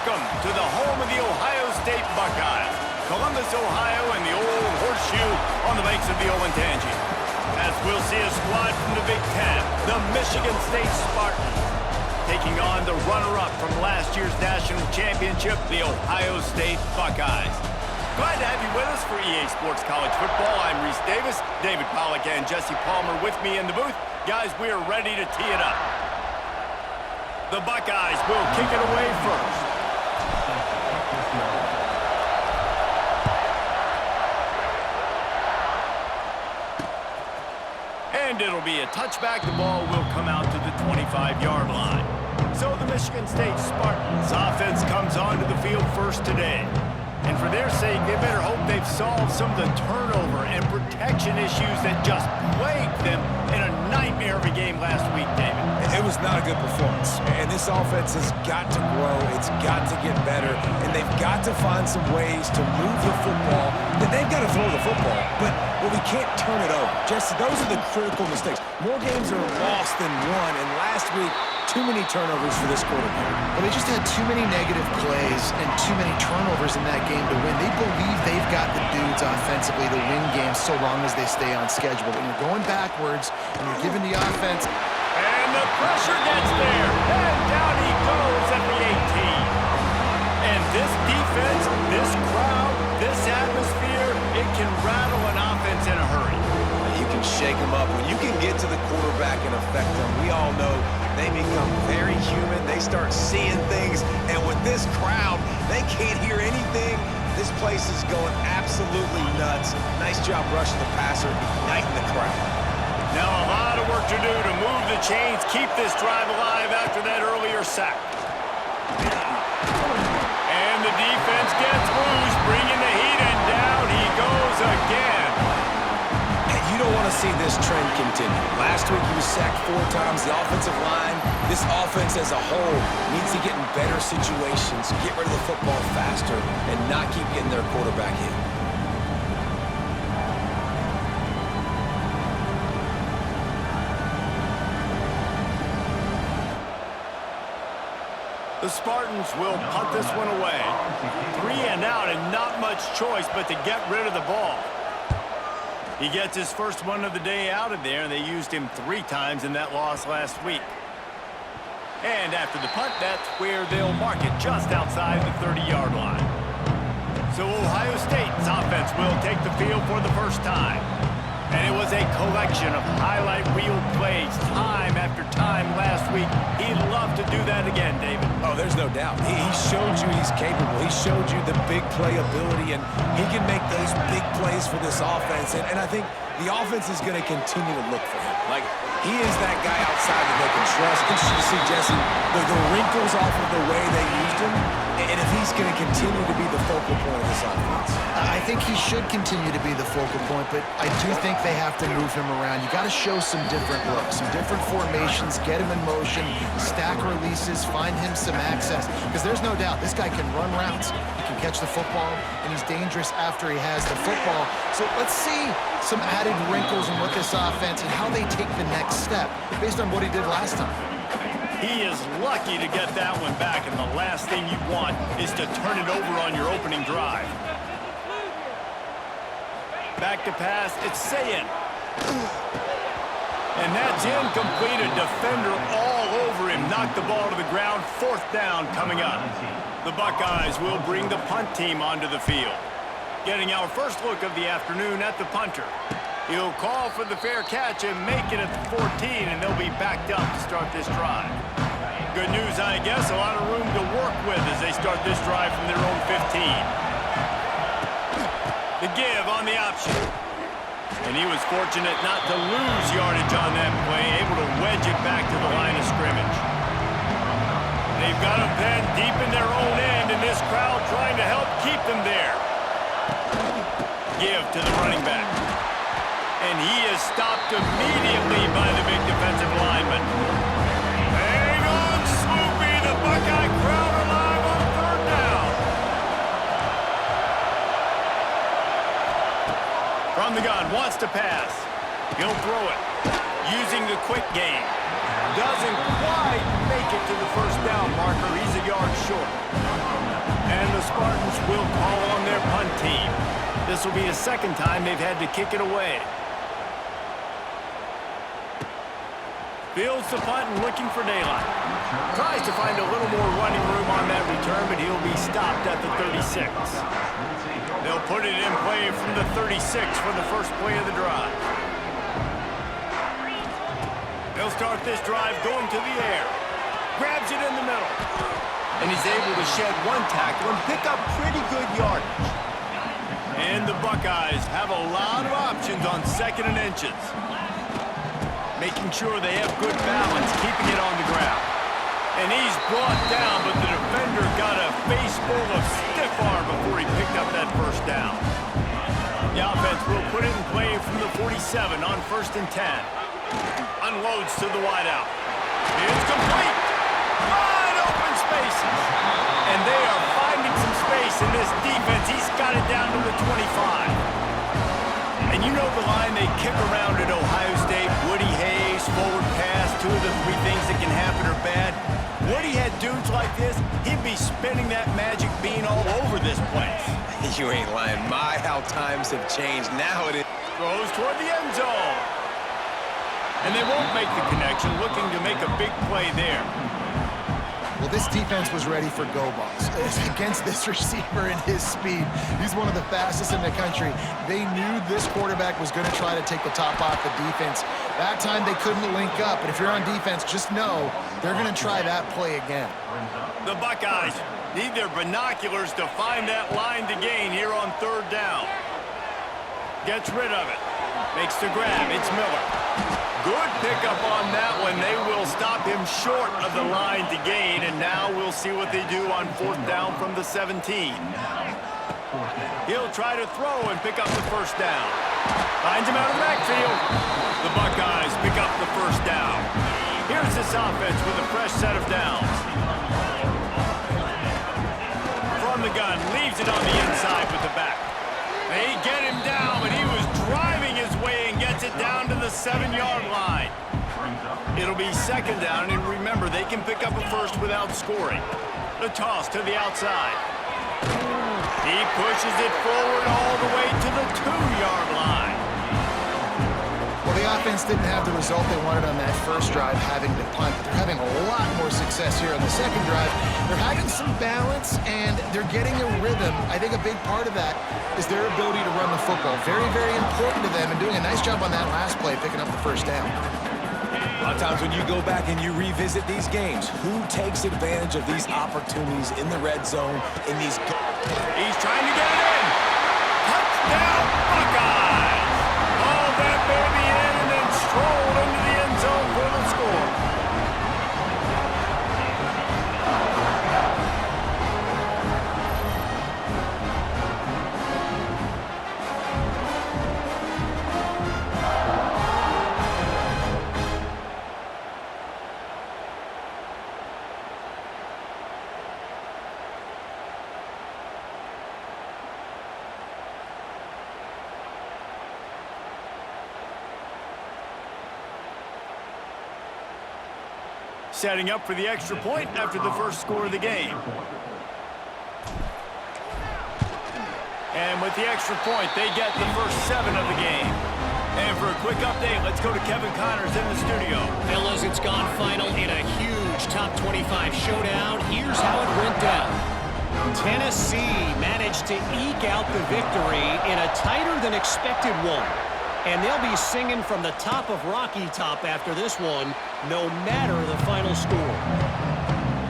Welcome to the home of the Ohio State Buckeyes, Columbus, Ohio, and the old horseshoe on the banks of the Olentangy. As we'll see a squad from the Big Ten, the Michigan State Spartans, taking on the runner-up from last year's national championship, the Ohio State Buckeyes. Glad to have you with us for EA Sports College Football. I'm Reese Davis, David Pollack and Jesse Palmer with me in the booth. Guys, we are ready to tee it up. The Buckeyes will kick it away first. And it'll be a touchback. The ball will come out to the 25-yard line. So the Michigan State Spartans offense comes onto the field first today. And for their sake, they better hope they've solved some of the turnover and protection issues that just plagued them in a nightmare of a game last week, David. It was not a good performance. And this offense has got to grow. It's got to get better. And they've got to find some ways to move the football. They've got to throw the football, but we can't turn it over. Jesse, those are the critical mistakes. More games are lost than won. And last week, too many turnovers for this quarterback. Well, they just had too many negative plays and too many turnovers in that game to win. They believe they've got the dudes offensively to win games so long as they stay on schedule. But when you're going backwards and you're giving the offense... And the pressure gets there. And down he goes at the 18. And this defense, this crowd, this atmosphere, it can rattle an offense in a hurry. You can shake them up. When you can get to the quarterback and affect them, we all know they become very human. They start seeing things. And with this crowd, they can't hear anything. This place is going absolutely nuts. Nice job rushing the passer, igniting the crowd. Now a lot of work to do to move the chains, keep this drive alive after that earlier sack. And the defense gets loose, bringing the heat, and down he goes again. And you don't want to see this trend continue. Last week he was sacked 4 times. The offensive line, this offense as a whole, needs to get in better situations, get rid of the football faster, and not keep getting their quarterback hit. The Spartans will punt this one away. 3 and out and not much choice but to get rid of the ball. He gets his first one of the day out of there, and they used him 3 times in that loss last week. And after the punt, that's where they'll mark it just outside the 30-yard line. So Ohio State's offense will take the field for the first time. And it was a collection of highlight reel plays time after time last week. He'd love to do that again, David. Oh, there's no doubt. He showed you he's capable. He showed you the big play ability, and he can make those big plays for this offense. And I think the offense is going to continue to look for him. Like, he is that guy outside that they can trust. Interesting to see, Jesse, the wrinkles off of the way they used him, and if he's going to continue to be the focal point of this offense. I think he should continue to be the focal point, but I do think they have to move him around. You got to show some different looks, some different formations, get him in motion, stack releases, find him some access, because there's no doubt this guy can run routes, he can catch the football, and he's dangerous after he has the football. So let's see some added wrinkles in what this offense and how they take the next step based on what he did last time. He is lucky to get that one back, and the last thing you want is to turn it over on your opening drive. Back to pass, it's Sayin. And that's incomplete. A defender all over him. Knocked the ball to the ground. 4th down coming up. The Buckeyes will bring the punt team onto the field. Getting our first look of the afternoon at the punter. He'll call for the fair catch and make it at the 14, and they'll be backed up to start this drive. Good news, I guess. A lot of room to work with as they start this drive from their own 15. The give on the option. And he was fortunate not to lose yardage on that play, able to wedge it back to the line of scrimmage. They've got him pinned deep in their own end, and this crowd trying to help keep them there. Give to the running back. And he is stopped immediately by the big defensive lineman. Hang on, Swoopy, the Buckeye crowd alive on 3rd down. From the gun, wants to pass. He'll throw it. Using the quick game. Doesn't quite make it to the 1st down marker. He's a yard short. This will be the second time they've had to kick it away. Fields the punt and looking for daylight. Tries to find a little more running room on that return, but he'll be stopped at the 36. They'll put it in play from the 36 for the first play of the drive. They'll start this drive going to the air. Grabs it in the middle. And he's able to shed one tackle and pick up pretty good yardage. And the Buckeyes have a lot of options on 2nd and inches. Making sure they have good balance, keeping it on the ground. And he's brought down, but the defender got a face full of stiff arm before he picked up that first down. The offense will put it in play from the 47 on 1st and 10. Unloads to the wideout. It's complete. Wide open spaces. And they are finding some space in this defense. He's got it down to the 25. And you know the line they kick around at Ohio State, Woody Hayes, forward pass, 2 of the 3 things that can happen are bad. Woody had dudes like this, he'd be spinning that magic bean all over this place. You ain't lying. My, how times have changed. Now it is. Throws toward the end zone. And they won't make the connection, looking to make a big play there. Well, this defense was ready for go balls. Against this receiver and his speed, he's one of the fastest in the country. They knew this quarterback was going to try to take the top off the defense. That time they couldn't link up, but if you're on defense, just know they're going to try that play again. The Buckeyes need their binoculars to find that line to gain here on 3rd down. Gets rid of it. Makes the grab. It's Miller. Good pickup on that one. They will stop him short of the line to gain, and now we'll see what they do on 4th down from the 17. He'll try to throw and pick up the first down. Finds him out of the backfield. The Buckeyes pick up the first down. Here's this offense with a fresh set of downs. From the gun, leaves it on the inside with the back. They get him down, but he was driving his way and gets it down to the 7-yard line. It'll be 2nd down, and remember, they can pick up a first without scoring. The toss to the outside. He pushes it forward all the way to the 2-yard line. Well, the offense didn't have the result they wanted on that first drive, having to punt. But they're having a lot more success here on the second drive. They're having some balance, and they're getting a rhythm. I think a big part of that is their ability to run the football. Very, very important to them, and doing a nice job on that last play, picking up the first down. A lot of times when you go back and you revisit these games, who takes advantage of these opportunities in the red zone, in these... He's trying to get it in. Touchdown, Buckeyes! All that baby in and then strolled into the end zone for the score. Setting up for the extra point after the first score of the game. And with the extra point, they get the first 7 of the game. And for a quick update, let's go to Kevin Connors in the studio. Fellas, it's gone final in a huge top 25 showdown. Here's how it went down. Tennessee managed to eke out the victory in a tighter than expected one. And they'll be singing from the top of Rocky Top after this one, no matter the final score.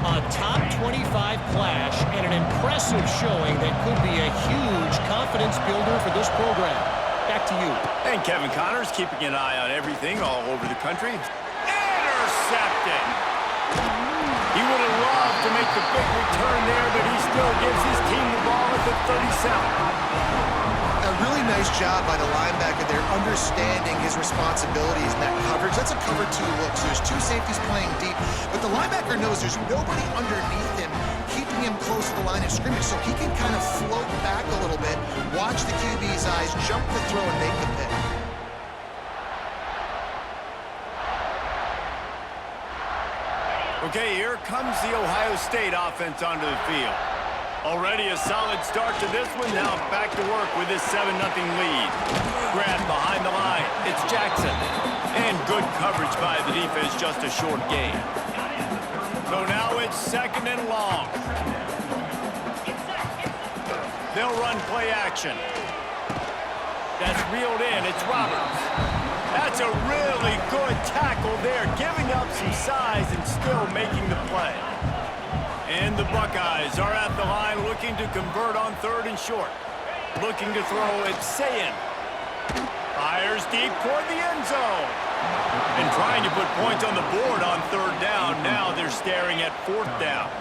A top 25 clash and an impressive showing that could be a huge confidence builder for this program. Back to you. And Kevin Connors keeping an eye on everything all over the country. Intercepted! He would have loved to make the big return there, but he still gives his team the ball at the 37. A really nice job by the linebacker there, understanding his responsibilities in that coverage. That's a cover 2 look, so there's 2 safeties playing deep, but the linebacker knows there's nobody underneath him keeping him close to the line of scrimmage, so he can kind of float back a little bit, watch the QB's eyes, jump the throw, and make the pick. Okay, here comes the Ohio State offense onto the field. Already a solid start to this one. Now back to work with this 7-0 lead. Grab behind the line. It's Jackson. And good coverage by the defense, just a short gain. So now it's 2nd and long. They'll run play action. That's reeled in. It's Roberts. That's a really good tackle there, giving up some size and still making the play. And the Buckeyes are at the line looking to convert on 3rd and short. Looking to throw it, Sayin. Fires deep toward the end zone. And trying to put points on the board on 3rd down. Now they're staring at 4th down.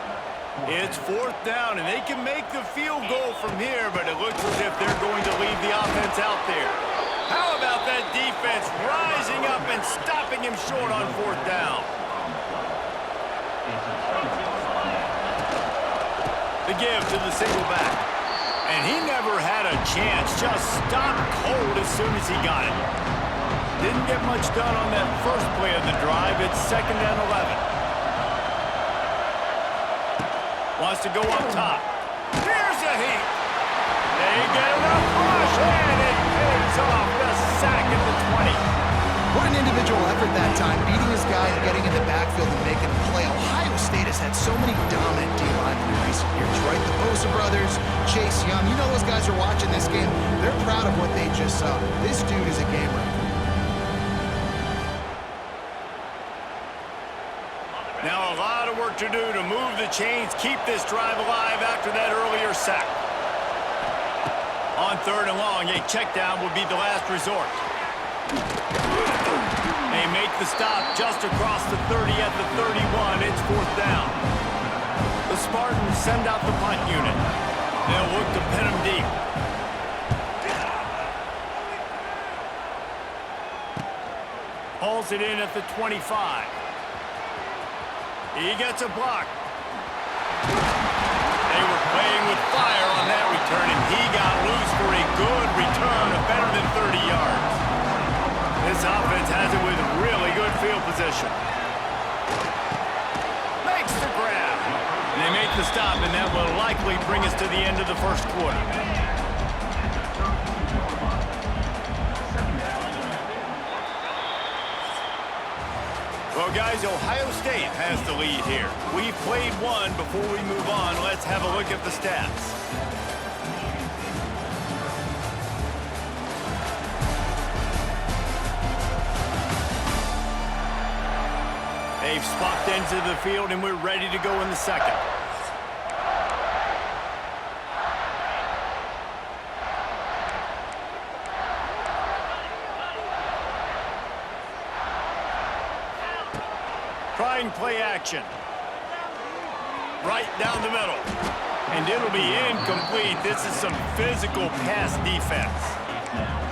It's 4th down, and they can make the field goal from here, but it looks as if they're going to leave the offense out there. How about that defense rising up and stopping him short on 4th down? The give to the single back. And he never had a chance, just stopped cold as soon as he got it. Didn't get much done on that first play of the drive. It's 2nd and 11. Wants to go up top. Here's a heat. They get enough rush, and it pays off. The sack at the 20. What an individual effort that time, beating his guy and getting in the backfield and making a play. Ohio State has had so many dominant D-linemen in recent years, right? The Bosa brothers, Chase Young. You know those guys are watching this game. They're proud of what they just saw. This dude is a game record. Now a lot of work to do to move the chains, keep this drive alive after that earlier sack. On 3rd and long, a check down would be the last resort. They make the stop just across the 30 at the 31. It's 4th down. The Spartans send out the punt unit. They'll look to pin them deep. Hauls it in at the 25. He gets a block. They were playing with fire on that return, and he got loose for a good return of better than 30 yards. This offense has it with really good field position. Makes the grab. And they make the stop, and that will likely bring us to the end of the first quarter. Well, guys, Ohio State has the lead here. We've played one. Before we move on, let's have a look at the stats. They've swapped into the field, and we're ready to go in the second. Trying play action. Right down the middle. And it'll be incomplete. This is some physical pass defense.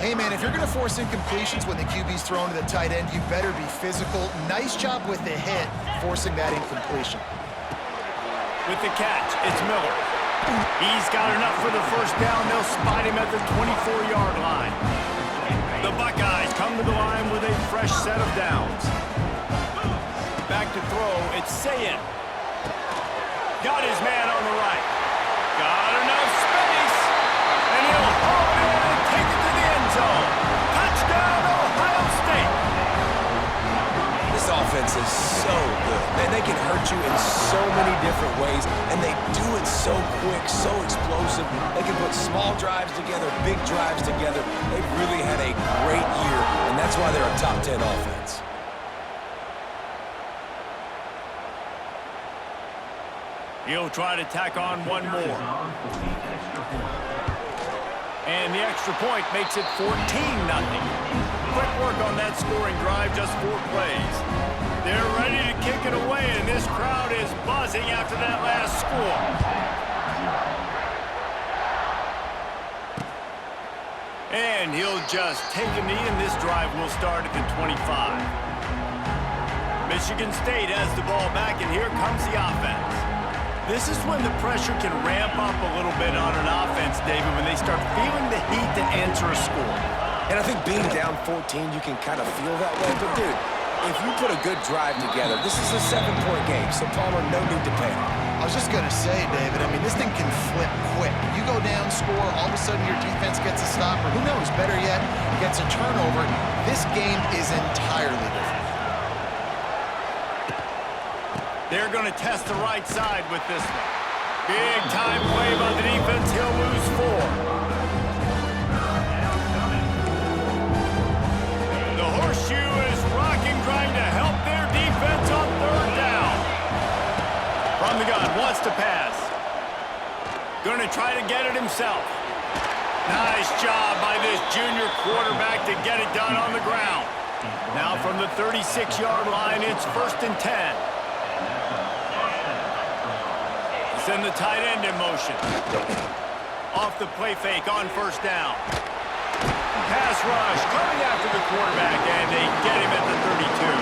Hey, man, if you're going to force incompletions when the QB's thrown to the tight end, you better be physical. Nice job with the hit, forcing that incompletion. With the catch, it's Miller. He's got enough for the first down. They'll spot him at the 24-yard line. The Buckeyes come to the line with a fresh set of downs. Back to throw, it's Sayin. Got his man on the right. Got enough space. And he'll haul it in and take it to the end zone. Touchdown, Ohio State. This offense is so good. Man, they can hurt you in so many different ways, and they do it so quick, so explosive. They can put small drives together, big drives together. They've really had a great year, and that's why they're a top 10 offense. He'll try to tack on one more. And the extra point makes it 14-0. Quick work on that scoring drive, just 4 plays. They're ready to kick it away, and this crowd is buzzing after that last score. And he'll just take a knee, and this drive will start at the 25. Michigan State has the ball back, and here comes the offense. This is when the pressure can ramp up a little bit on an offense, David, when they start feeling the heat to answer a score. And I think being down 14, you can kind of feel that way. But, dude, if you put a good drive together, this is a 7-point game, so Palmer, no need to panic. I was just going to say, David, I mean, this thing can flip quick. You go down, score, all of a sudden your defense gets a stop, or who knows, better yet, gets a turnover. This game is entirely different. They're going to test the right side with this one. Big time play by the defense. He'll lose 4. The horseshoe is rocking, trying to help their defense on 3rd down. From the gun, wants to pass. Going to try to get it himself. Nice job by this junior quarterback to get it done on the ground. Now from the 36-yard line, it's 1st and 10. Send the tight end in motion. Off the play fake on 1st down. Pass rush coming after the quarterback, and they get him at the 32.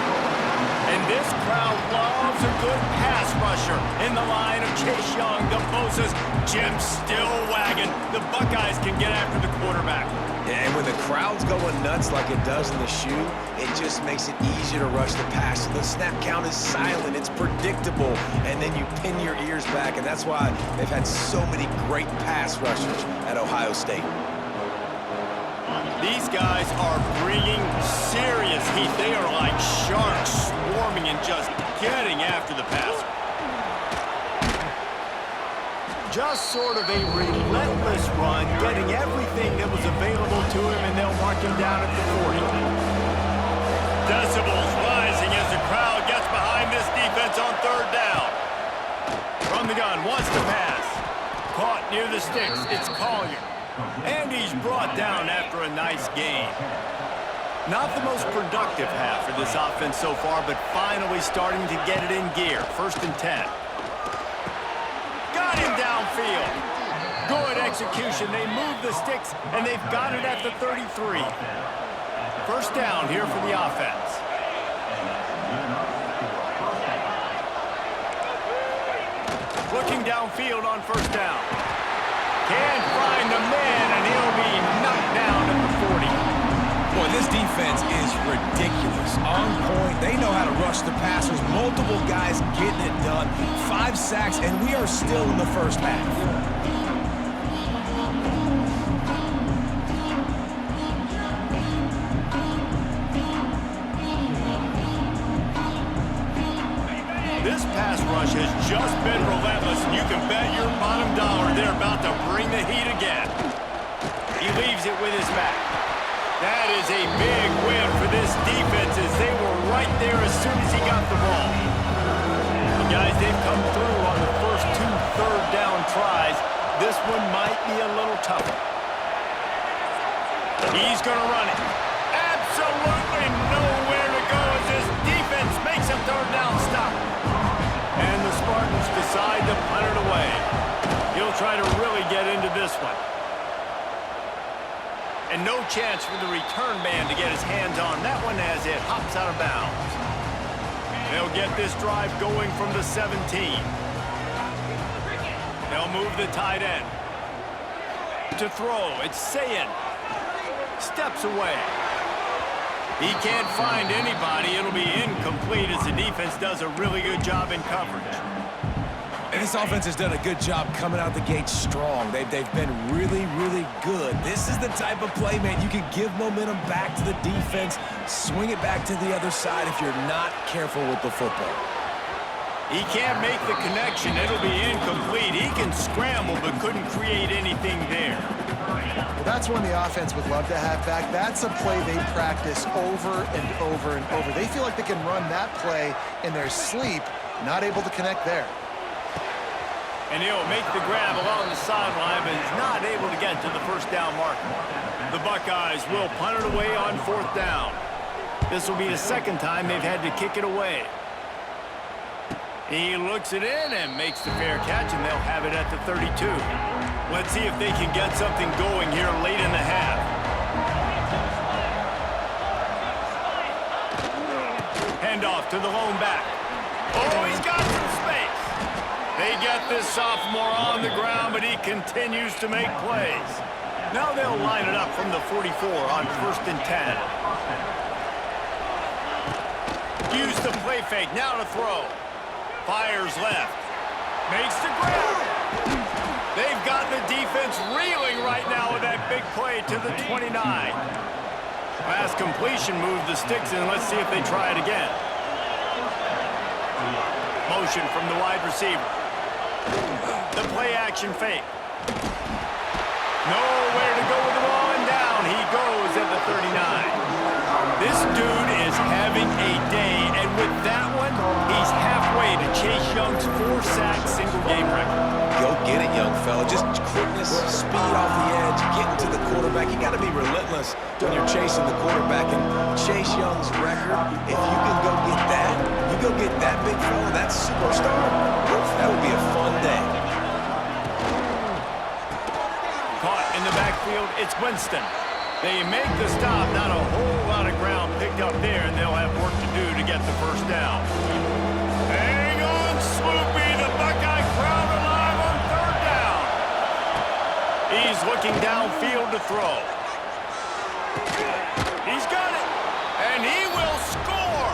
And this crowd loves a good pass rusher in the line of Chase Young, the Bosa's, Jim still wagging. The Buckeyes can get after the quarterback. And when the crowd's going nuts like it does in the shoe, it just makes it easier to rush the pass. So the snap count is silent, it's predictable, and then you pin your ears back, and that's why they've had so many great pass rushers at Ohio State. These guys are bringing serious heat. They are like sharks swarming and just getting after the passer. Just sort of a relentless run, getting everything that was available to him, and they'll mark him down at the 40. Decibels rising as the crowd gets behind this defense on 3rd down. From the gun, wants to pass. Caught near the sticks, it's Collier. And he's brought down after a nice gain. Not the most productive half for this offense so far, but finally starting to get it in gear. 1st and 10. Got him downfield. Good execution. They move the sticks, and they've got it at the 33. 1st down here for the offense. Looking downfield on 1st down. Can't find the man, and he'll be knocked down at the 40. Boy, this defense is ridiculous. On point, they know how to rush the passers. Multiple guys getting it done. 5 sacks, and we are still in the 1st half. This pass rush has just been relentless, and you can bet your bottom dollar they're about to bring the heat again. He leaves it with his back. That is a big win for this defense, as they were right there as soon as he got the ball. And guys, they've come through on the first 2 3rd down tries. This one might be a little tougher. He's going to run it. Absolutely nowhere to go as this defense makes a 3rd down stop. And the Spartans decide to punt it away. He'll try to really get into this one. And no chance for the return man to get his hands on that one as it hops out of bounds. They'll get this drive going from the 17. They'll move the tight end. To throw, it's Sayin. Steps away. He can't find anybody. It'll be incomplete as the defense does a really good job in coverage. And this offense has done a good job coming out the gate strong. They've been really, really good. This is the type of play, man, you can give momentum back to the defense, swing it back to the other side if you're not careful with the football. He can't make the connection. It'll be incomplete. He can scramble but couldn't create anything there. Well, that's one the offense would love to have back. That's a play they practice over and over and over. They feel like they can run that play in their sleep, not able to connect there. And he'll make the grab along the sideline, but he's not able to get to the 1st down marker. The Buckeyes will punt it away on 4th down. This will be the 2nd time they've had to kick it away. He looks it in and makes the fair catch, and they'll have it at the 32. Let's see if they can get something going here late in the half. Hand off to the lone back. Oh, he's got some space. They get this sophomore on the ground, but he continues to make plays. Now they'll line it up from the 44 on 1st and 10. Use the play fake, now to throw. Fires left. Makes the grab. They've got the defense reeling right now with that big play to the 29. Last completion moved the sticks in. Let's see if they try it again. Motion from the wide receiver. The play action fake. Nowhere to go with the ball, and down he goes at the 39. This dude is having a day, and with that one, he's halfway to Chase Young's 4-sack single-game record. Go get it, young fella. Just quickness, speed off the edge, getting to the quarterback. You got to be relentless when you're chasing the quarterback. And Chase Young's record, if you can go get that, you go get that big fella, that superstar, that would be a fun day. Caught in the backfield, it's Winston. They make the stop, not a whole lot of ground picked up there, and they'll have work to do to get the first down. Hang on, Swoopy, the Buckeye crowd alive on third down. He's looking downfield to throw. He's got it, and he will score.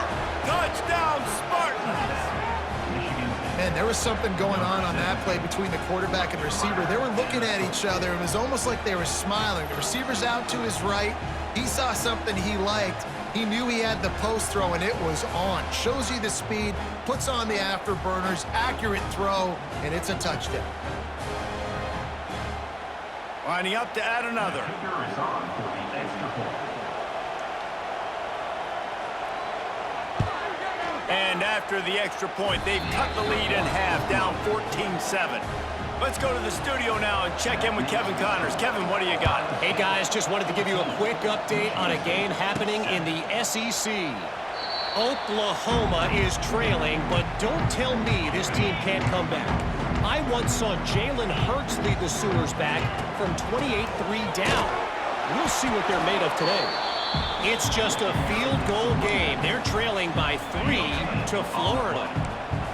Touchdown, Spartans. Man, there was something going on that play between the quarterback and receiver. They were looking at each other. It was almost like they were smiling. The receiver's out to his right. He saw something he liked. He knew he had the post throw, and it was on. Shows you the speed, puts on the afterburners, accurate throw, and it's a touchdown. Lining up to add another. And after the extra point, they've cut the lead in half, down 14-7. Let's go to the studio now and check in with Kevin Connors. Kevin, what do you got? Hey, guys, just wanted to give you a quick update on a game happening in the SEC. Oklahoma is trailing, but don't tell me this team can't come back. I once saw Jalen Hurts lead the Sooners back from 28-3 down. We'll see what they're made of today. It's just a field goal game. They're trailing by 3 to Florida.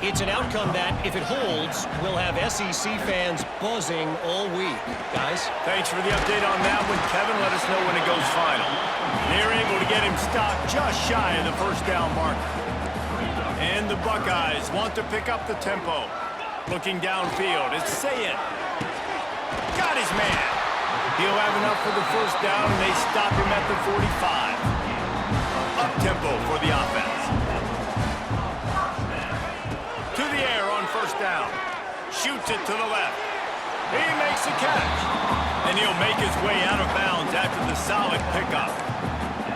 It's an outcome that, if it holds, will have SEC fans buzzing all week. Guys? Thanks for the update on that one, Kevin. Let us know when it goes final. They're able to get him stopped just shy of the first down marker. And the Buckeyes want to pick up the tempo. Looking downfield, it's Sayin. Got his man. He'll have enough for the first down, and they stop him at the 45. Up-tempo for the offense. To the air on first down. Shoots it to the left. He makes a catch. And he'll make his way out of bounds after the solid pickup.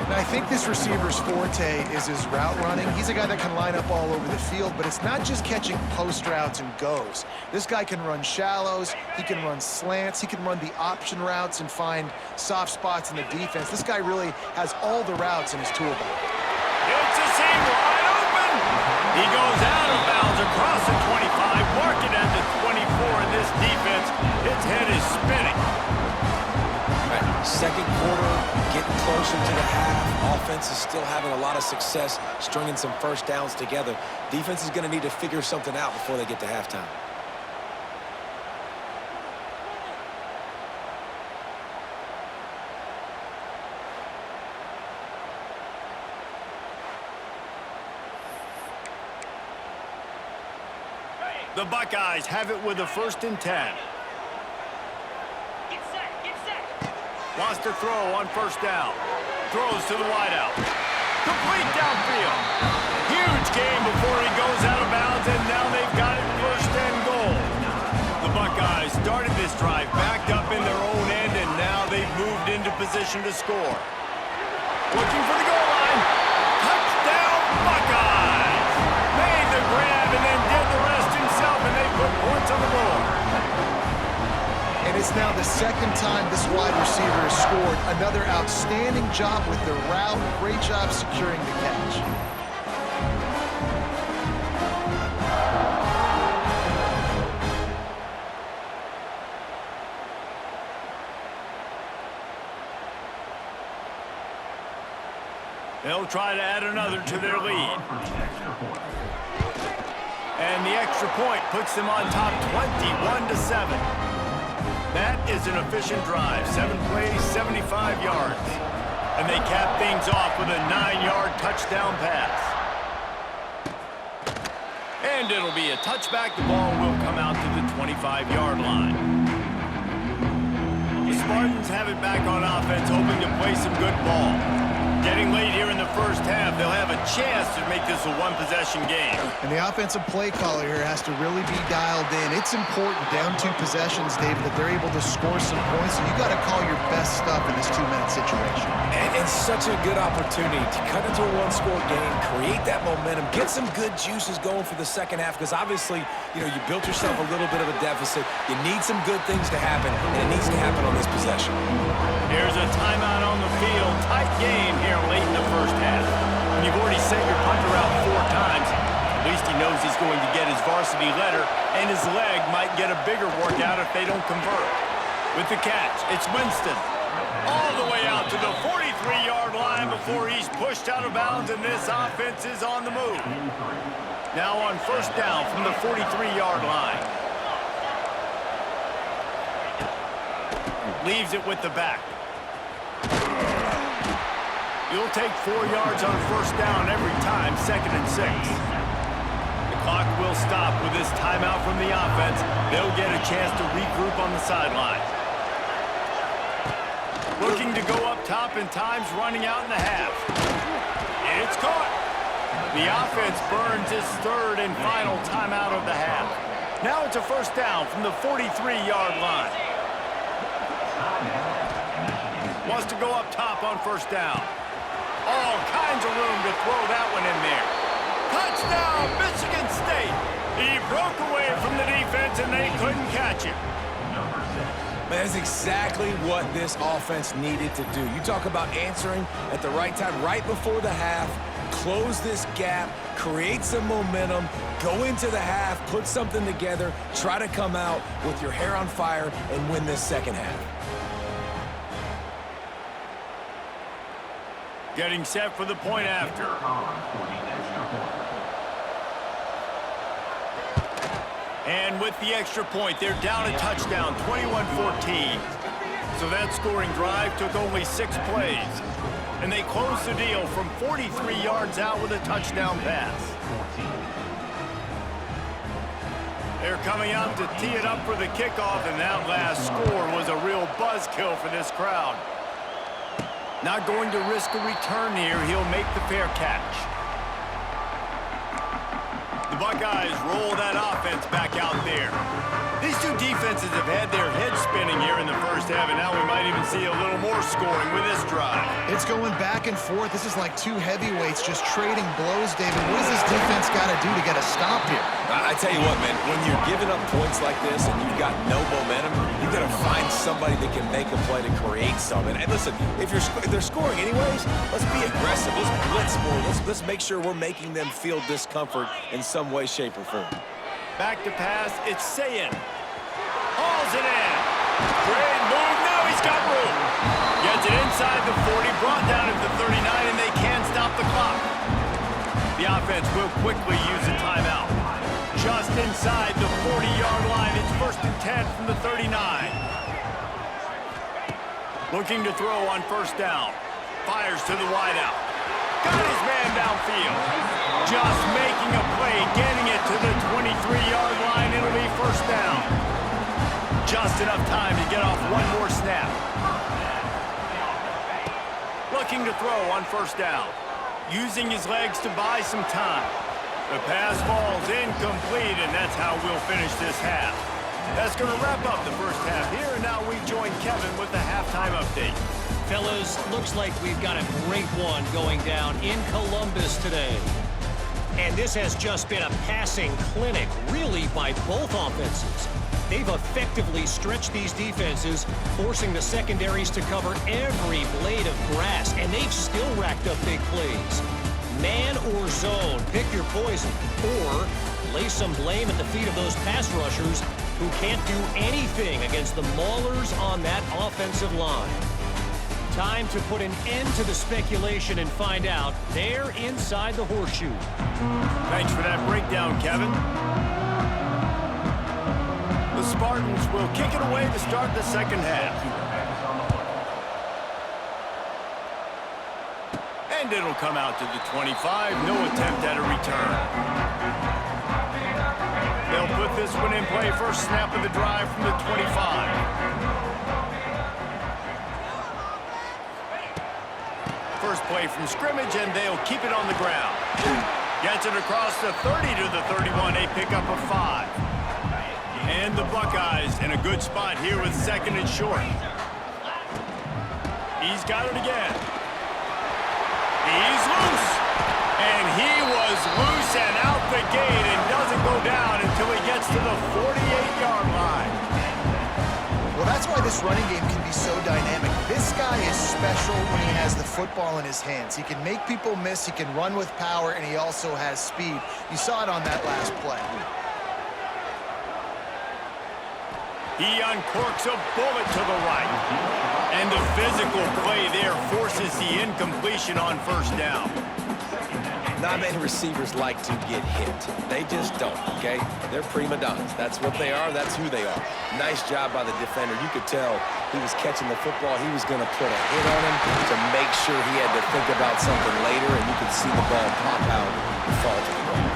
And I think this receiver's forte is his route running. He's a guy that can line up all over the field, but it's not just catching post routes and goes. This guy can run shallows, he can run slants, he can run the option routes and find soft spots in the defense. This guy really has all the routes in his toolbox. It's a seam wide open. He goes out of bounds across the 25, marking at the 24 in this defense. Its head is spinning. Second quarter, getting closer to the half. Offense is still having a lot of success stringing some first downs together. Defense is going to need to figure something out before they get to halftime. The Buckeyes have it with a 1st and 10. Wants to throw on first down. Throws to the wideout. Complete downfield. Huge game before he goes out of bounds, and now they've got it 1st and goal. The Buckeyes started this drive backed up in their own end, and now they've moved into position to score. Looking for the goal line. Touchdown, Buckeyes! Made the grab and then did the rest himself, and they put points on the board. And it's now the second time this wide receiver has scored. Another outstanding job with the route. Great job securing the catch. They'll try to add another to their lead. And the extra point puts them on top 21-7. That is an efficient drive. 7 plays, 75 yards. And they cap things off with a 9-yard touchdown pass. And And it'll be a touchback. The ball will come out to the 25-yard line. The Spartans have it back on offense, hoping to play some good ball. Getting late here in the first half, they'll have a chance to make this a one-possession game. And the offensive play caller here has to really be dialed in. It's important down 2 possessions, David, that they're able to score some points, and you got to call your best stuff in this 2-minute situation. And such a good opportunity to cut into a one-score game, create that momentum, get some good juices going for the second half, because obviously, you built yourself a little bit of a deficit. You need some good things to happen, and it needs to happen on this possession. Here's a timeout on the field. Tight game here late in the first half. When you've already sent your punter out 4 times, at least he knows he's going to get his varsity letter, and his leg might get a bigger workout if they don't convert. With the catch, it's Winston. All the way out to the 43-yard line before he's pushed out of bounds, and this offense is on the move. Now on first down from the 43-yard line. Leaves it with the back. You'll take 4 yards on first down every time, 2nd and 6. The clock will stop with this timeout from the offense. They'll get a chance to regroup on the sideline. Looking to go up top, and time's running out in the half. It's caught. The offense burns its 3rd and final timeout of the half. Now it's a first down from the 43-yard line. Wants to go up top on first down. All kinds of room to throw that one in there. Touchdown, Michigan State. He broke away from the defense, and they couldn't catch him. Man, that's exactly what this offense needed to do. You talk about answering at the right time, right before the half, close this gap, create some momentum, go into the half, put something together, try to come out with your hair on fire and win this second half. Getting set for the point after. And with the extra point, they're down a touchdown, 21-14. So that scoring drive took only 6 plays. And they closed the deal from 43 yards out with a touchdown pass. They're coming out to tee it up for the kickoff, and that last score was a real buzzkill for this crowd. Not going to risk a return here. He'll make the fair catch. The Buckeyes roll that offense back out there. These 2 defenses have had their heads spinning here in the first half, and now we might even see a little more scoring with this drive. It's going back and forth. This is like 2 heavyweights just trading blows, David. What does this defense got to do to get a stop here? I tell you what, man, when you're giving up points like this and you've got no momentum, you got to find somebody that can make a play to create something. And listen, if they're scoring anyways, let's be aggressive. Let's blitz more. Let's make sure we're making them feel discomfort in some way, shape, or form. Back to pass, it's Sayin. Hauls it in. Great move, now he's got room. Gets it inside the 40, brought down at the 39, and they can't stop the clock. The offense will quickly use a timeout. Just inside the 40-yard line, it's 1st and 10 from the 39. Looking to throw on first down. Fires to the wideout. Got his man downfield. Just making a play, getting it to the 23-yard line. It'll be first down. Just enough time to get off one more snap. Looking to throw on first down. Using his legs to buy some time. The pass falls incomplete, and that's how we'll finish this half. That's going to wrap up the first half here, and now we join Kevin with the halftime update. Fellas, looks like we've got a great one going down in Columbus today. And this has just been a passing clinic, really, by both offenses. They've effectively stretched these defenses, forcing the secondaries to cover every blade of grass, and they've still racked up big plays. Man or zone, pick your poison, or lay some blame at the feet of those pass rushers who can't do anything against the maulers on that offensive line. Time to put an end to the speculation and find out. They're inside the horseshoe. Thanks for that breakdown, Kevin. The Spartans will kick it away to start the second half. And it'll come out to the 25. No attempt at a return. this one in play. First snap of the drive from the 25. First play from scrimmage, and they'll keep it on the ground. Gets it across the 30 to the 31. A pickup of 5. And the Buckeyes in a good spot here with second and short. He's got it again. He's loose. And he was loose and out the gate and doesn't go down until he gets to the 48-yard line. Well, that's why this running game can be so dynamic. This guy is special when he has the football in his hands. He can make people miss, he can run with power, and he also has speed. You saw it on that last play. He uncorks a bullet to the right. And the physical play there forces the incompletion on first down. Not many receivers like to get hit. They just don't, okay? They're prima donnas. That's what they are. That's who they are. Nice job by the defender. You could tell he was catching the football. He was going to put a hit on him to make sure he had to think about something later, and you could see the ball pop out and fall to the ground.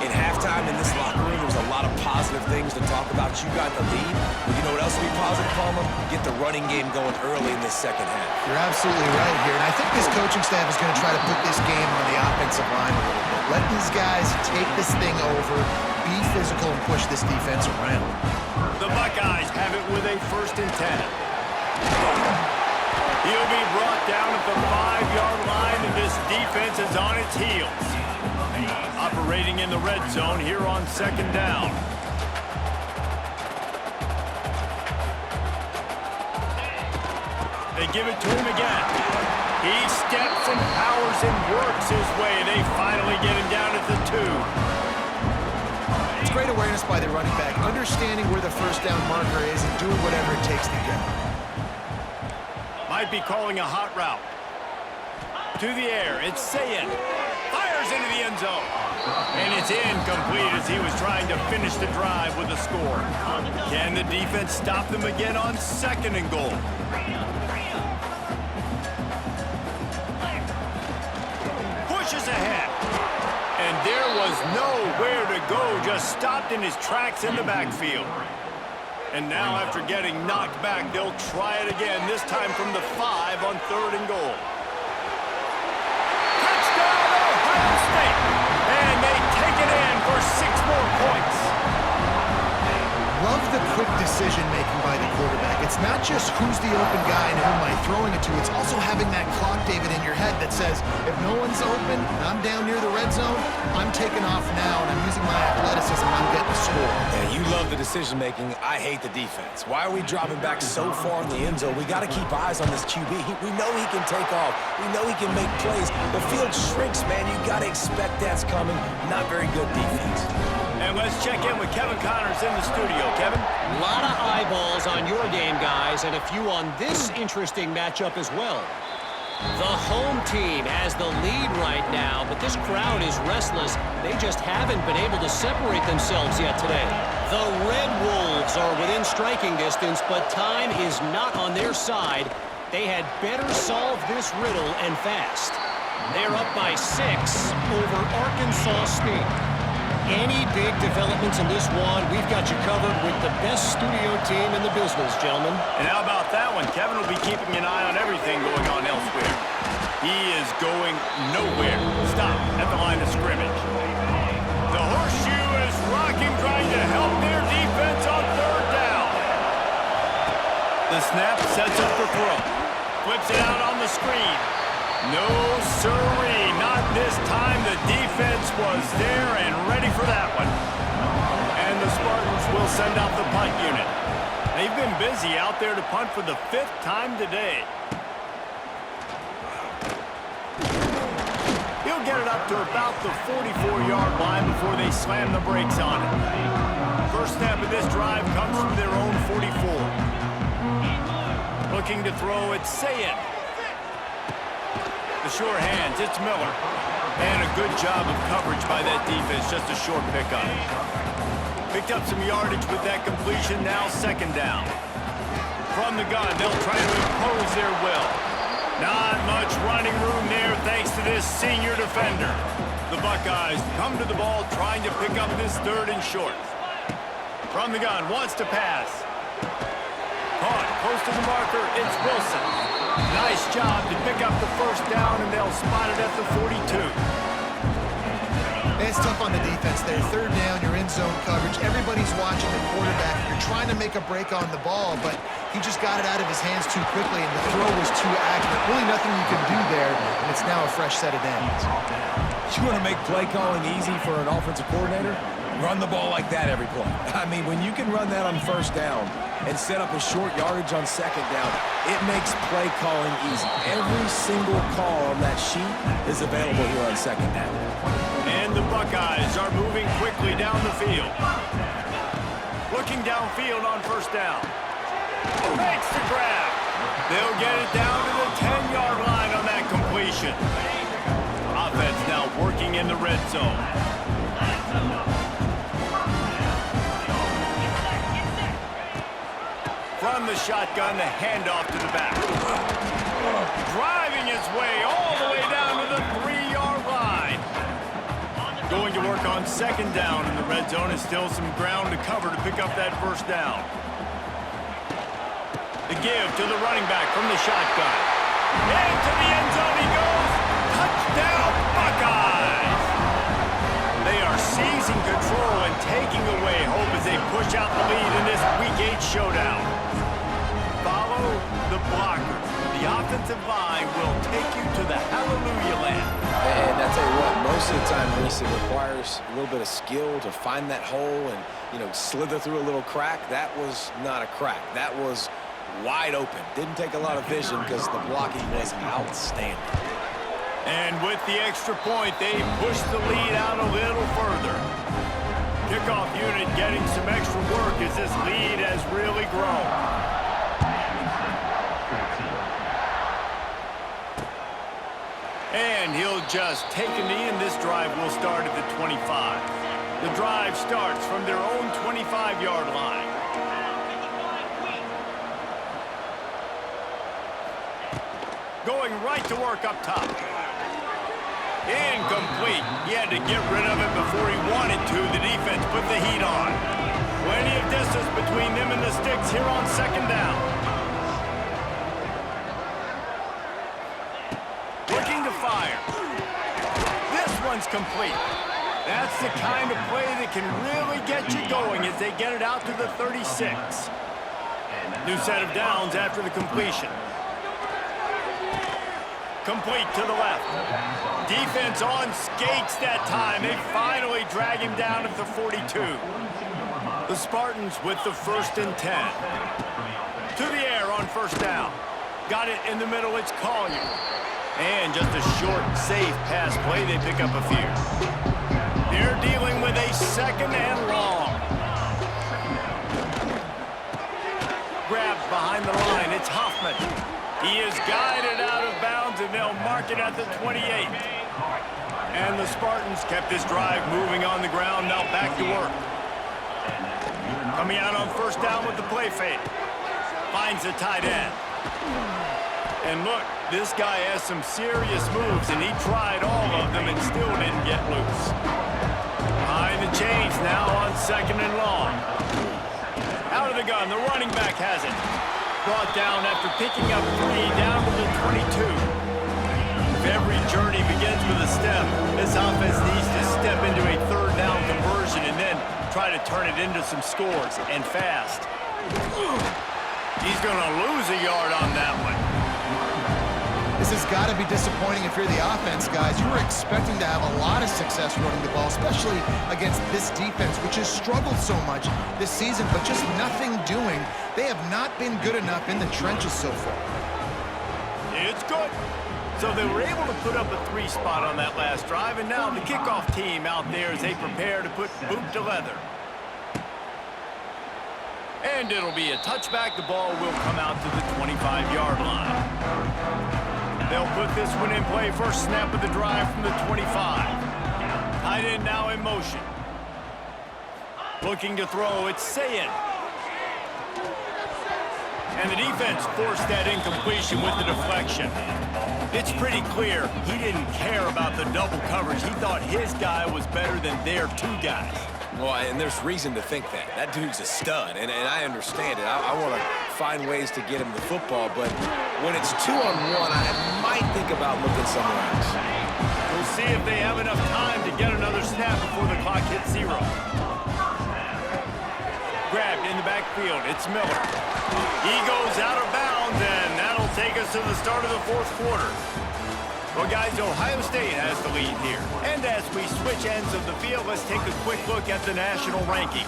In halftime in this locker room, there was a lot of positive things to talk about. You got the lead. But you know what else would be positive, Palmer? Get the running game going early in this second half. You're absolutely right here. And I think this coaching staff is going to try to put this game on the offensive line a little bit. Let these guys take this thing over, be physical, and push this defense around. The Buckeyes have it with a 1st and 10. He'll be brought down at the 5-yard line, and this defense is on its heels. Operating in the red zone here on second down. They give it to him again. He steps and powers and works his way. They finally get him down at the 2. It's great awareness by the running back, understanding where the first down marker is and doing whatever it takes to get it. Might be calling a hot route. To the air, it's Sayin. Fires into the end zone. And it's incomplete as he was trying to finish the drive with a score. Can the defense stop them again on 2nd and goal? Pushes ahead. And there was nowhere to go, just stopped in his tracks in the backfield. And now after getting knocked back, they'll try it again, this time from the 5 on 3rd and goal. Touchdown, Ohio State! And they take it in for 6 more points. Love the quick decision-making by the quarterback. It's not just who's the open guy and who am I throwing it to. It's also having that clock, David, in your head that says, if no one's open and I'm down near the red zone, I'm taking off now and I'm using my athleticism and I'm getting a score. Yeah, you love the decision-making. I hate the defense. Why are we dropping back so far in the end zone? We got to keep eyes on this QB. We know he can take off. We know he can make plays. The field shrinks, man. You got to expect that's coming. Not very good defense. And let's check in with Kevin Connors in the studio. Kevin? A lot of eyeballs on your game, guys, and a few on this interesting matchup as well. The home team has the lead right now, but this crowd is restless. They just haven't been able to separate themselves yet today. The Red Wolves are within striking distance, but time is not on their side. They had better solve this riddle and fast. They're up by 6 over Arkansas State. Any big developments in this one, we've got you covered with the best studio team in the business, gentlemen. And how about that one? Kevin will be keeping an eye on everything going on elsewhere. He is going nowhere. Stop at the line of scrimmage. The horseshoe is rocking, trying to help their defense on 3rd down. The snap sets up the throw. Flips it out on the screen. No, sirree, not this time. The defense was there and ready for that one. And the Spartans will send out the punt unit. They've been busy out there to punt for the 5th time today. He'll get it up to about the 44-yard line before they slam the brakes on it. First snap of this drive comes from their own 44. Looking to throw, it's Sayin. The sure hands, it's Miller. And a good job of coverage by that defense, just a short pickup. Picked up some yardage with that completion, now 2nd down. From the gun, they'll try to impose their will. Not much running room there thanks to this senior defender. The Buckeyes come to the ball trying to pick up this 3rd and short. From the gun, wants to pass. Caught, close to the marker, it's Wilson. Nice job to pick up the first down, and they'll spot it at the 42. It's tough on the defense there. Third down, you're in zone coverage. Everybody's watching the quarterback. You're trying to make a break on the ball, but he just got it out of his hands too quickly, and the throw was too accurate. Really nothing you can do there, and it's now a fresh set of downs. You want to make play calling easy for an offensive coordinator? Run the ball like that every play. I mean, when you can run that on first down and set up a short yardage on second down, it makes play calling easy. Every single call on that sheet is available here on second down. And the Buckeyes are moving quickly down the field. Looking downfield on first down. Makes the grab. They'll get it down to the 10-yard line on that completion. Offense now working in the red zone. From the shotgun, the handoff to the back. Driving his way all the way down to the 3-yard line. Going to work on second down in the red zone, and still some ground to cover to pick up that first down. The give to the running back from the shotgun. Into the end zone he goes. Touchdown, Buckeyes! They are seizing control and taking away hope as they push out the lead in this Week 8 showdown. Follow the blockers. The offensive line will take you to the hallelujah land. And I tell you what, most of the time, Reese, it requires a little bit of skill to find that hole and, slither through a little crack. That was not a crack. That was wide open. Didn't take a lot of vision because the blocking was outstanding. And with the extra point, they push the lead out a little further. Kickoff unit getting some extra work as this lead has really grown. And he'll just take a knee, and this drive will start at the 25. The drive starts from their own 25-yard line. Going right to work up top. Incomplete. He had to get rid of it before he wanted to. The defense put the heat on. Plenty of distance between them and the sticks here on second down. Looking to fire. This one's complete. That's the kind of play that can really get you going as they get it out to the 36. New set of downs after the completion. Complete to the left. Defense on skates that time. They finally drag him down at the 42. The Spartans with the 1st and 10. To the air on first down. Got it in the middle, it's Collier. And just a short, safe pass play, they pick up a few. They're dealing with a second and long. Grabbed behind the line, it's Hoffman. He is guided out of bounds, and they'll mark it at the 28. And the Spartans kept this drive moving on the ground, now back to work. Coming out on first down with the play fake. Finds the tight end. And look, this guy has some serious moves, and he tried all of them and still didn't get loose. Behind the chains now on second and long. Out of the gun, the running back has it. Brought down after picking up 3 down to the 22. If every journey begins with a step, this offense needs to step into a third down conversion and then try to turn it into some scores, and fast. He's going to lose a yard on that one. This has got to be disappointing if you're the offense, guys. You were expecting to have a lot of success running the ball, especially against this defense, which has struggled so much this season, but just nothing doing. They have not been good enough in the trenches so far. It's good. So they were able to put up a 3 spot on that last drive, and now the kickoff team out there as they prepare to put boot to leather. And it'll be a touchback. The ball will come out to the 25-yard line. They'll put this one in play. First snap of the drive from the 25. Tight end now in motion. Looking to throw, it's Sayin. And the defense forced that incompletion with the deflection. It's pretty clear he didn't care about the double coverage. He thought his guy was better than their 2 guys. Well, and there's reason to think that. That dude's a stud, and I understand it. I want to find ways to get him the football, but when it's 2-on-1, I might think about looking somewhere else. We'll see if they have enough time to get another snap before the clock hits 0. Grabbed in the backfield. It's Miller. He goes out of bounds, and that'll take us to the start of the 4th quarter. Well, guys, Ohio State has the lead here. And as we switch ends of the field, let's take a quick look at the national rankings.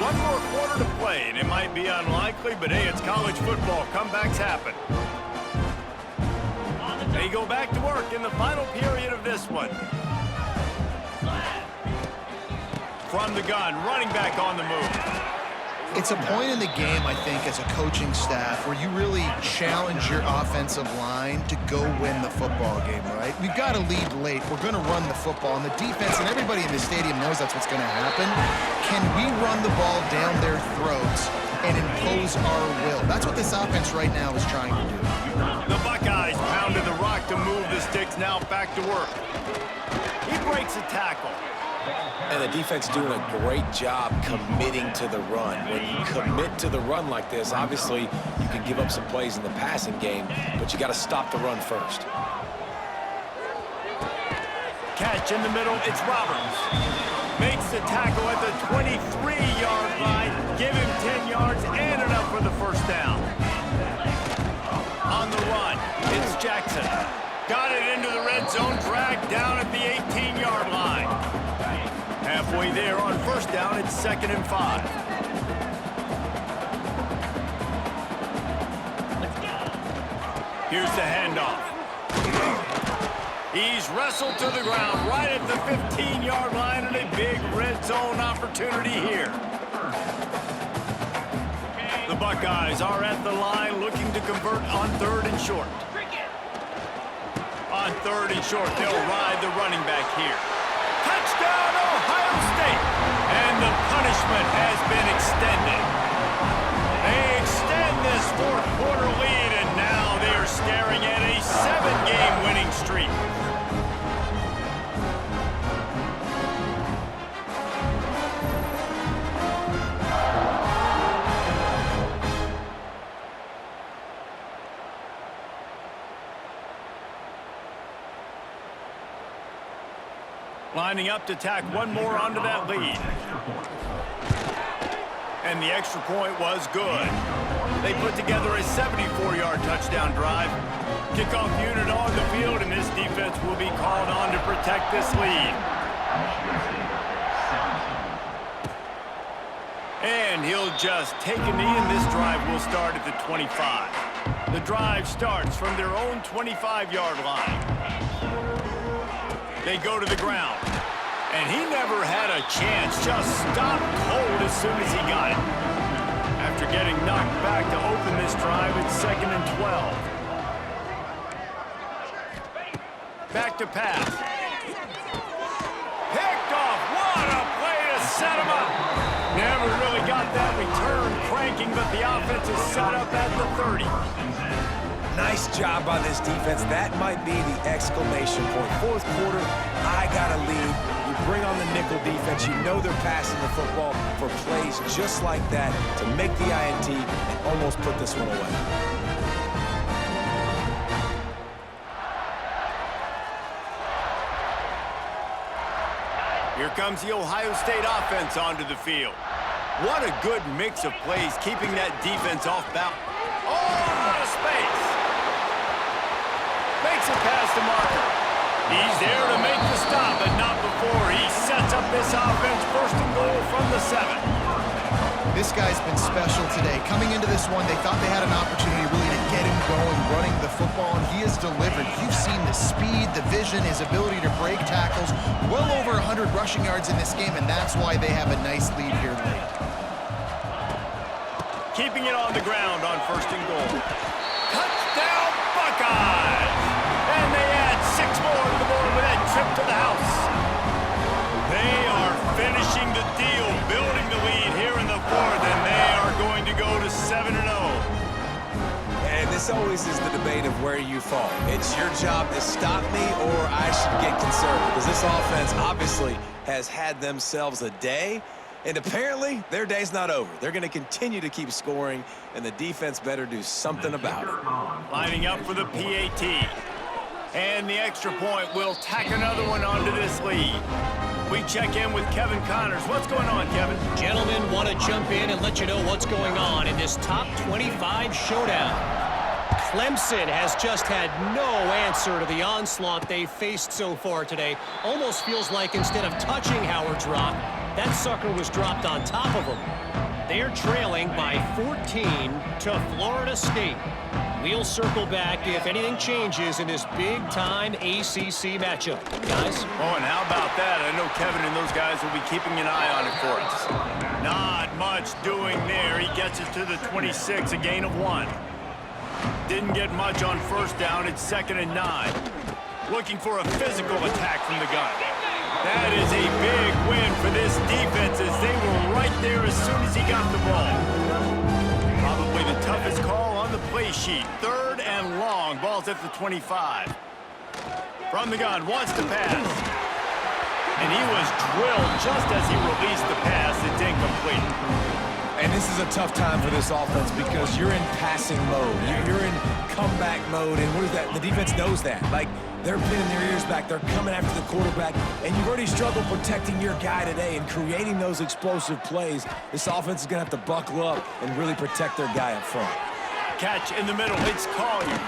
One more quarter to play, and it might be unlikely, but hey, it's college football. Comebacks happen. They go back to work in the final period of this one. From the gun, running back on the move. It's a point in the game, I think, as a coaching staff where you really challenge your offensive line to go win the football game, right? We've got to lead late. We're going to run the football. And the defense and everybody in the stadium knows that's what's going to happen. Can we run the ball down their throats and impose our will? That's what this offense right now is trying to do. The Buckeyes pounded the rock to move the sticks, now back to work. He breaks a tackle. And the defense doing a great job committing to the run. When you commit to the run like this, obviously you can give up some plays in the passing game, but you got to stop the run first. Catch in the middle, it's Roberts. Makes the tackle at the 23-yard line. Give him 10 yards and enough for the first down. On the run, it's Jackson. Got it into the red zone, dragged down at the 18-yard line. Halfway there on first down, it's 2nd and 5. Here's the handoff. He's wrestled to the ground right at the 15-yard line, and a big red zone opportunity here. The Buckeyes are at the line looking to convert on 3rd and short. On 3rd and short, they'll ride the running back here. Touchdown, Ohio State! And the punishment has been extended. They extend this 4th quarter lead, and now they are staring at a 7-game winning streak. Lining up to tack one more onto that lead. And the extra point was good. They put together a 74-yard touchdown drive. Kickoff unit on the field, and this defense will be called on to protect this lead. And he'll just take a knee, and this drive will start at the 25. The drive starts from their own 25-yard line. They go to the ground. And he never had a chance, just stopped cold as soon as he got it. After getting knocked back to open this drive, it's 2nd and 12. Back to pass. Picked off. What a play to set him up. Never really got that return cranking, but the offense is set up at the 30. Nice job by this defense. That might be the exclamation point. 4th quarter, I got a lead. You bring on the nickel defense. You know they're passing the football for plays just like that to make the INT and almost put this one away. Here comes the Ohio State offense onto the field. What a good mix of plays, keeping that defense off balance. Oh, what a space! Makes it past the marker. He's there to make the stop, but not before he sets up this offense 1st and goal from the 7. This guy's been special today. Coming into this one, they thought they had an opportunity really to get him going, running the football, and he has delivered. You've seen the speed, the vision, his ability to break tackles. Well over 100 rushing yards in this game, and that's why they have a nice lead here late. Keeping it on the ground on 1st and goal. Touchdown, Buckeyes! And they add 6 more to the board with that trip to the house. They are finishing the deal, building the lead here in the 4th, and they are going to go to 7-0. And this this always is the debate of where you fall. It's your job to stop me or I should get conservative, because this offense obviously has had themselves a day, and apparently their day's not over. They're going to continue to keep scoring, and the defense better do something about it. Lining up for the PAT. And the extra point will tack another one onto this lead. We check in with Kevin Connors. What's going on, Kevin? Gentlemen, want to jump in and let you know what's going on in this top 25 showdown. Clemson has just had no answer to the onslaught they've faced so far today. Almost feels like instead of touching Howard's Rock, that sucker was dropped on top of him. They're trailing by 14 to Florida State. We'll circle back if anything changes in this big-time ACC matchup. Guys? Oh, and how about that? I know Kevin and those guys will be keeping an eye on it for us. Not much doing there. He gets it to the 26, a gain of 1. Didn't get much on first down. It's 2nd and 9. Looking for a physical attack from the gun. That is a big win for this defense as they were right there as soon as he got the ball. Probably the toughest call on the play sheet. 3rd and long. Ball's at the 25. From the gun, wants to pass. And he was drilled just as he released the pass. It's incomplete. And this is a tough time for this offense because you're in passing mode. You're in comeback mode, and what is that? The defense knows that. Like, they're pinning their ears back. They're coming after the quarterback, and you've already struggled protecting your guy today and creating those explosive plays. This offense is going to have to buckle up and really protect their guy up front. Catch in the middle. It's Collier.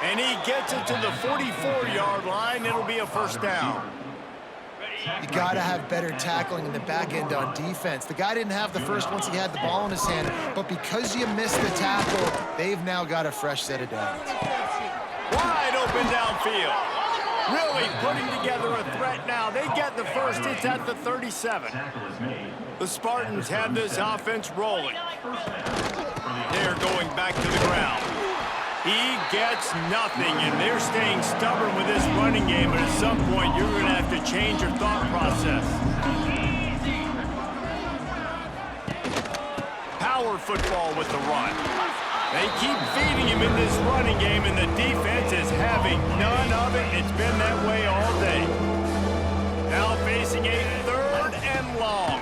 And he gets it to the 44-yard line. It'll be a first down. You got to have better tackling in the back end on defense. The guy didn't have the first once he had the ball in his hand, but because you missed the tackle, they've now got a fresh set of downs. Wide open downfield. Really putting together a threat now. They get the first. It's at the 37. The Spartans have this offense rolling. They're going back to the ground. He gets nothing, and they're staying stubborn with this running game, but at some point you're going to have to change your thought process. Power football with the run. They keep feeding him in this running game, and the defense is having none of it. It's been that way all day. Now facing a 3rd and long.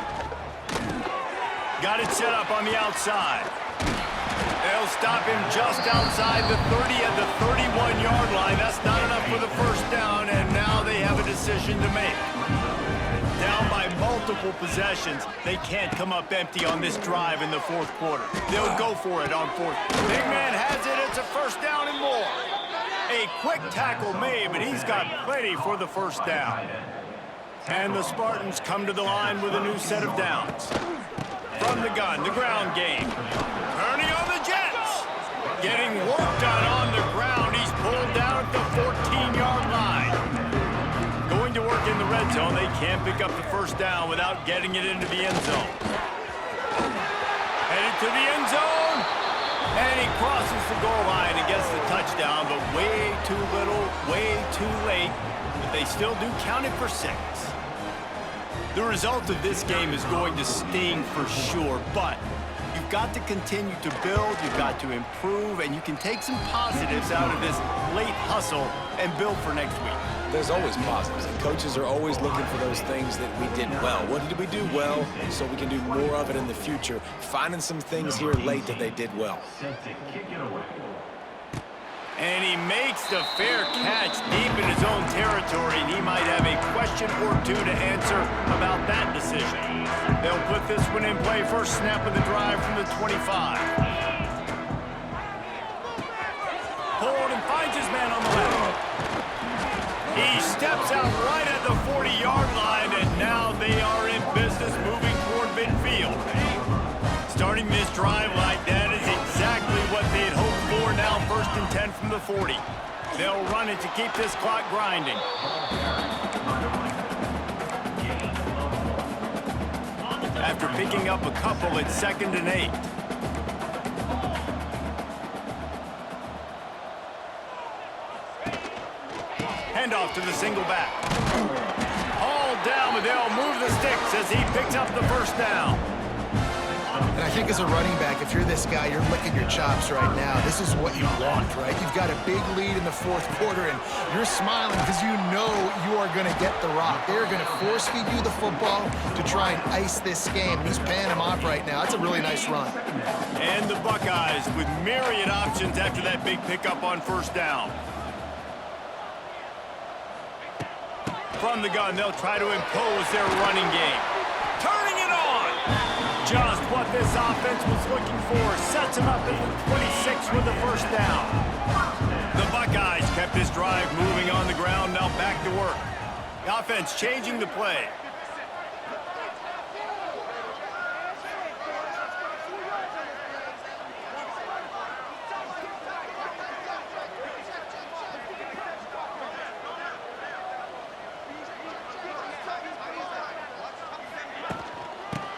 Got it set up on the outside. They'll stop him just outside the 30 at the 31-yard line. That's not enough for the first down, and now they have a decision to make. Down by multiple possessions, they can't come up empty on this drive in the 4th quarter. They'll go for it on 4th. Big man has it. It's a first down and more. A quick tackle made, but he's got plenty for the first down. And the Spartans come to the line with a new set of downs. From the gun, the ground game. Turning on the Jets. Getting work done on the ground. He's pulled down at the 14-yard line. Going to work in the red zone. They can't pick up the first down without getting it into the end zone. Headed to the end zone. And he crosses the goal line and gets the touchdown, but way too little, way too late. But they still do count it for 6. The result of this game is going to sting for sure, but you've got to continue to build, you've got to improve, and you can take some positives out of this late hustle and build for next week. There's always positives, and coaches are always looking for those things that we did well. What did we do well so we can do more of it in the future? Finding some things here late that they did well. And he makes the fair catch deep in his own territory, and he might have a question or two to answer about that decision. They'll put this one in play. First snap of the drive from the 25. Pulled and finds his man on the left. He steps out right at the 40-yard line, and now they are in business moving toward midfield. Starting this drive like that is exactly what they had hoped for. Now 1st and 10 from the 40. They'll run it to keep this clock grinding. After picking up a couple, it's 2nd and 8. Handoff to the single back. All down, but they'll move the sticks as he picks up the first down. And I think as a running back, if you're this guy, you're licking your chops right now. This is what you want, right? You've got a big lead in the fourth quarter, and you're smiling because you know you are going to get the rock. They're going to force-feed you the football to try and ice this game. And he's paying him off right now. That's a really nice run. And the Buckeyes with myriad options after that big pickup on first down. From the gun, they'll try to impose their running game. Turning it on! Just what this offense was looking for. Sets him up at the 26 with the first down. The Buckeyes kept this drive moving on the ground, now back to work. The offense changing the play.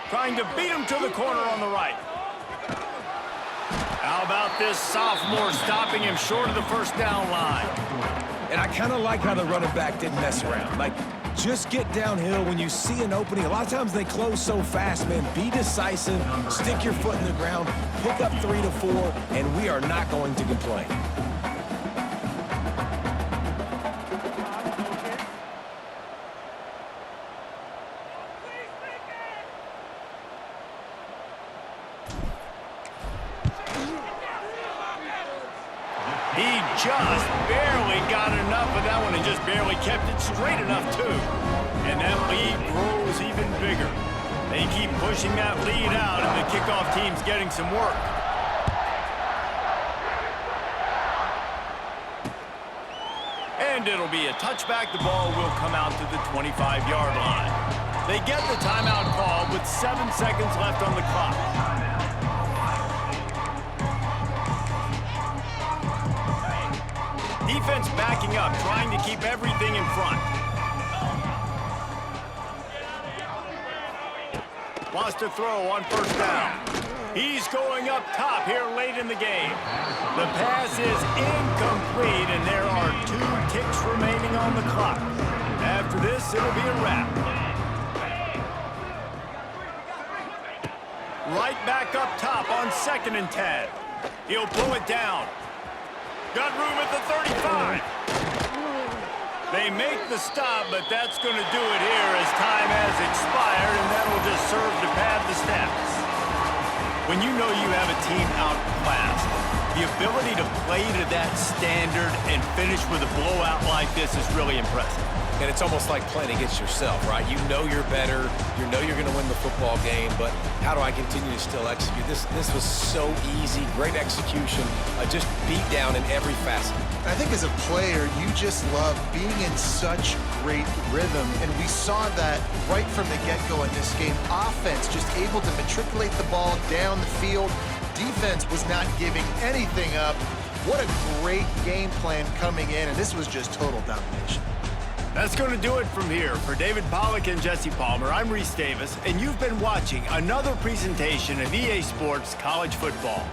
Trying to beat him to the corner on the right. How about this sophomore stopping him short of the first down line? And I kind of like how the running back didn't mess around. Like, just get downhill when you see an opening. A lot of times they close so fast, man. Be decisive, stick your foot in the ground, pick up 3 to 4, and we are not going to complain. He just barely got enough of that one and just barely kept it straight enough, too. And that lead grows even bigger. They keep pushing that lead out, and the kickoff team's getting some work. And it'll be a touchback. The ball will come out to the 25-yard line. They get the timeout call with 7 seconds left on the clock. Defense backing up, trying to keep everything in front. Wants to throw on first down. He's going up top here late in the game. The pass is incomplete, and there are 2 ticks remaining on the clock. After this, it'll be a wrap. Right back up top on 2nd and 10. He'll pull it down. Got room at the 35. They make the stop, but that's going to do it here as time has expired, and that'll just serve to pad the stats. When you know you have a team outclassed, the ability to play to that standard and finish with a blowout like this is really impressive. And it's almost like playing against yourself, right? You know you're better. You know you're going to win the football game, but how do I continue to still execute? This was so easy, great execution, just beat down in every facet. I think as a player, you just love being in such great rhythm, and we saw that right from the get-go in this game. Offense just able to matriculate the ball down the field. Defense was not giving anything up. What a great game plan coming in, and this was just total domination. That's going to do it from here. For David Pollack and Jesse Palmer, I'm Reese Davis, and you've been watching another presentation of EA Sports College Football.